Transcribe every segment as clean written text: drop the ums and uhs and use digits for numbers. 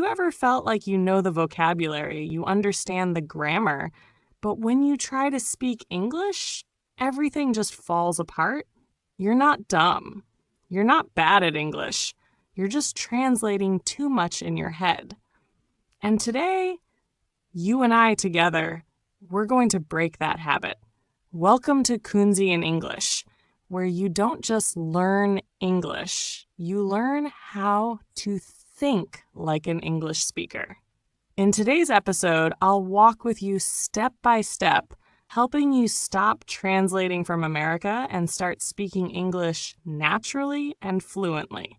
you ever felt like you know the vocabulary, you understand the grammar, but when you try to speak English, everything just falls apart? You're not dumb. You're not bad at English. You're just translating too much in your head. And today, you and I together, we're going to break that habit. Welcome to Kunzy in English, where you don't just learn English, you learn how to think like an English speaker. In today's episode, I'll walk with you step by step, helping you stop translating from America and start speaking English naturally and fluently.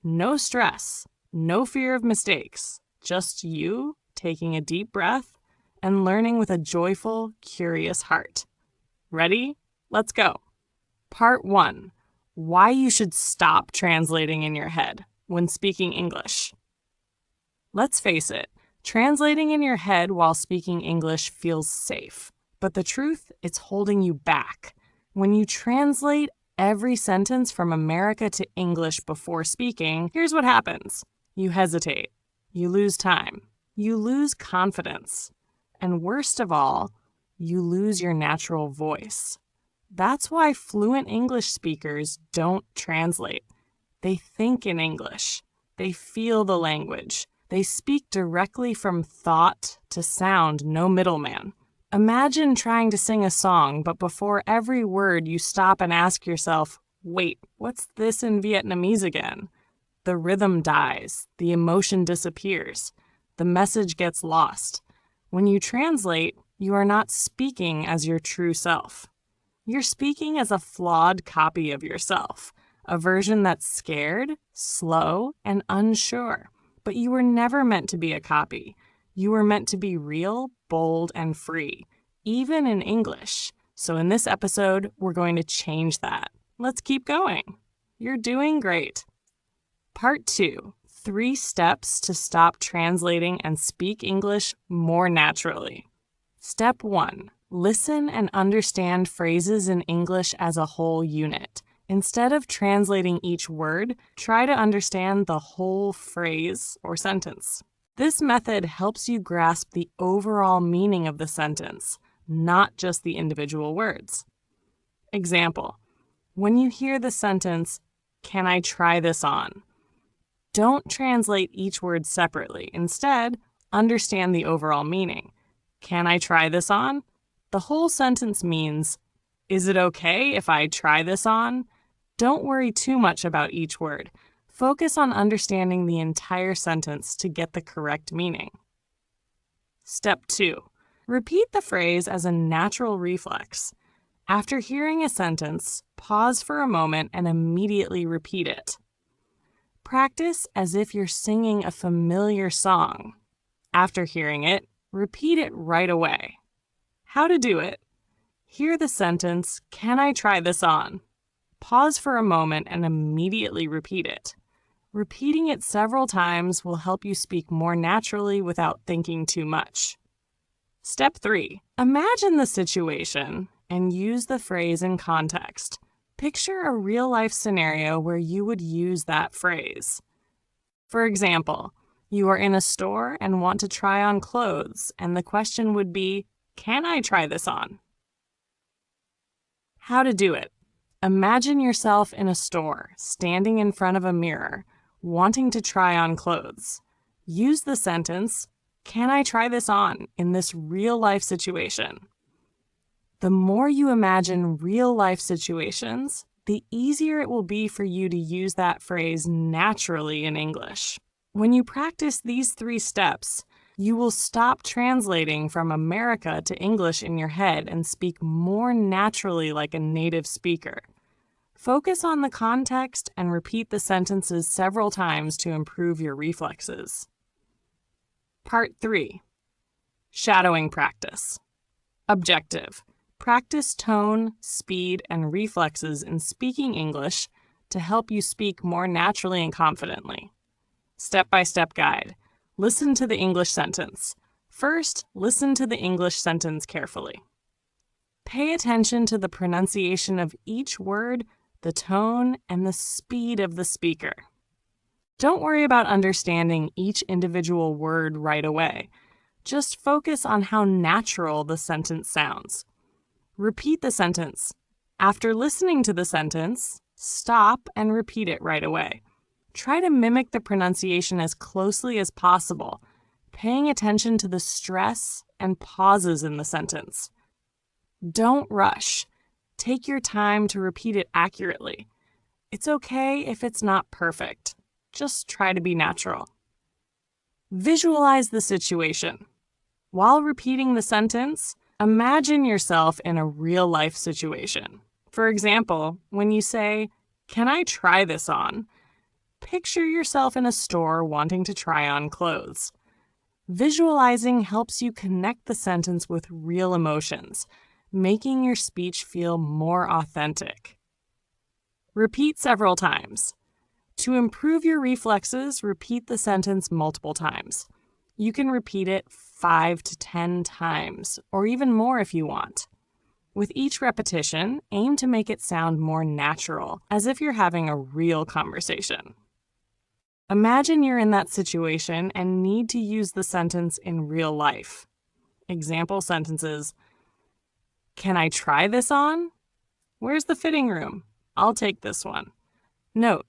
No stress, no fear of mistakes, just you taking a deep breath and learning with a joyful, curious heart. Ready? Let's go. Part 1. Why you should stop translating in your head when speaking English. Let's face it, translating in your head while speaking English feels safe. But the truth, it's holding you back. When you translate every sentence from America to English before speaking, here's what happens. You hesitate. You lose time. You lose confidence. And worst of all, you lose your natural voice. That's why fluent English speakers don't translate. They think in English. They feel the language. They speak directly from thought to sound, no middleman. Imagine trying to sing a song, but before every word you stop and ask yourself, wait, what's this in Vietnamese again? The rhythm dies, the emotion disappears, the message gets lost. When you translate, you are not speaking as your true self. You're speaking as a flawed copy of yourself, a version that's scared, slow, and unsure. But you were never meant to be a copy. You were meant to be real, bold, and free, even in English. So in this episode, we're going to change that. Let's keep going. You're doing great. Part 2. 3 steps to stop translating and speak English more naturally. Step 1. Listen and understand phrases in English as a whole unit. Instead of translating each word, try to understand the whole phrase or sentence. This method helps you grasp the overall meaning of the sentence, not just the individual words. Example, when you hear the sentence, "Can I try this on?" Don't translate each word separately. Instead, understand the overall meaning. Can I try this on? The whole sentence means, is it okay if I try this on? Don't worry too much about each word. Focus on understanding the entire sentence to get the correct meaning. Step 2. Repeat the phrase as a natural reflex. After hearing a sentence, pause for a moment and immediately repeat it. Practice as if you're singing a familiar song. After hearing it, repeat it right away. How to do it? Hear the sentence, "Can I try this on?" Pause for a moment and immediately repeat it. Repeating it several times will help you speak more naturally without thinking too much. Step 3. Imagine the situation and use the phrase in context. Picture a real-life scenario where you would use that phrase. For example, you are in a store and want to try on clothes, and the question would be, "Can I try this on?" How to do it? Imagine yourself in a store, standing in front of a mirror, wanting to try on clothes. Use the sentence, "Can I try this on?" in this real-life situation. The more you imagine real-life situations, the easier it will be for you to use that phrase naturally in English. When you practice these 3 steps, you will stop translating from America to English in your head and speak more naturally like a native speaker. Focus on the context and repeat the sentences several times to improve your reflexes. Part 3. Shadowing practice. Objective. Practice tone, speed, and reflexes in speaking English to help you speak more naturally and confidently. Step-by-step guide. Listen to the English sentence. First, listen to the English sentence carefully. Pay attention to the pronunciation of each word, the tone, and the speed of the speaker. Don't worry about understanding each individual word right away. Just focus on how natural the sentence sounds. Repeat the sentence. After listening to the sentence, stop and repeat it right away. Try to mimic the pronunciation as closely as possible, paying attention to the stress and pauses in the sentence. Don't rush. Take your time to repeat it accurately. It's okay if it's not perfect. Just try to be natural. Visualize the situation. While repeating the sentence, imagine yourself in a real-life situation. For example, when you say, "Can I try this on?" Picture yourself in a store wanting to try on clothes. Visualizing helps you connect the sentence with real emotions, making your speech feel more authentic. Repeat several times. To improve your reflexes, repeat the sentence multiple times. You can repeat it 5 to 10 times, or even more if you want. With each repetition, aim to make it sound more natural, as if you're having a real conversation. Imagine you're in that situation and need to use the sentence in real life. Example sentences: "Can I try this on? Where's the fitting room? I'll take this one." Note,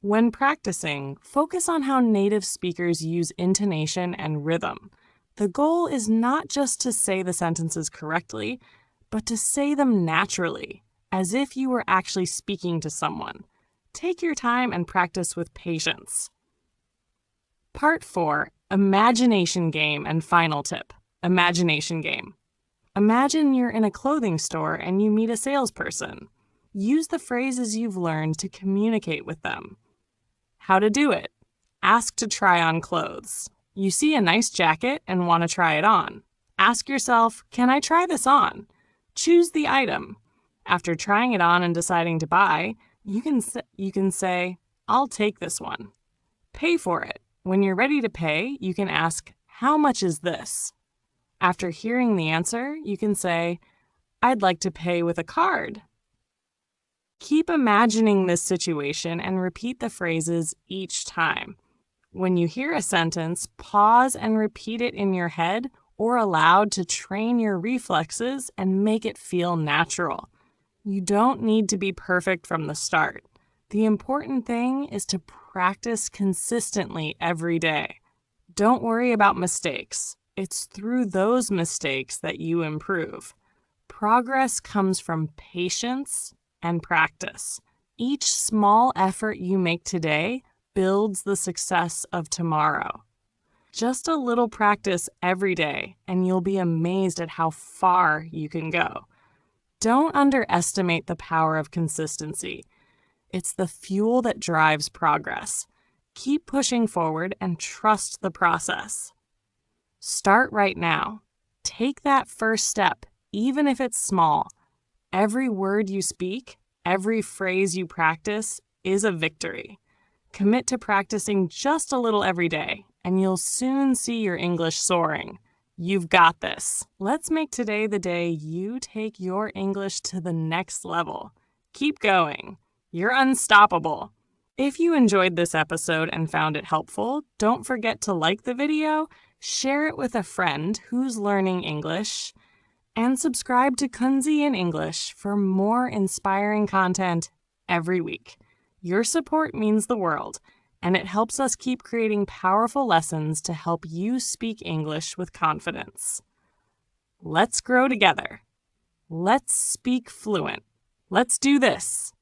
when practicing, focus on how native speakers use intonation and rhythm. The goal is not just to say the sentences correctly, but to say them naturally, as if you were actually speaking to someone. Take your time and practice with patience. Part 4, Imagination Game and final tip, Imagination Game. Imagine you're in a clothing store and you meet a salesperson. Use the phrases you've learned to communicate with them. How to do it. Ask to try on clothes. You see a nice jacket and want to try it on. Ask yourself, "Can I try this on?" Choose the item. After trying it on and deciding to buy, you can say, "I'll take this one." Pay for it. When you're ready to pay, you can ask, "How much is this?" After hearing the answer, you can say, "I'd like to pay with a card." Keep imagining this situation and repeat the phrases each time. When you hear a sentence, pause and repeat it in your head or aloud to train your reflexes and make it feel natural. You don't need to be perfect from the start. The important thing is to practice consistently every day. Don't worry about mistakes. It's through those mistakes that you improve. Progress comes from patience and practice. Each small effort you make today builds the success of tomorrow. Just a little practice every day, and you'll be amazed at how far you can go. Don't underestimate the power of consistency. It's the fuel that drives progress. Keep pushing forward and trust the process. Start right now. Take that first step, even if it's small. Every word you speak, every phrase you practice is a victory. Commit to practicing just a little every day, and you'll soon see your English soaring. You've got this. Let's make today the day you take your English to the next level. Keep going. You're unstoppable. If you enjoyed this episode and found it helpful, don't forget to like the video, share it with a friend who's learning English, and subscribe to Kunzy in English for more inspiring content every week. Your support means the world, and it helps us keep creating powerful lessons to help you speak English with confidence. Let's grow together. Let's speak fluent. Let's do this.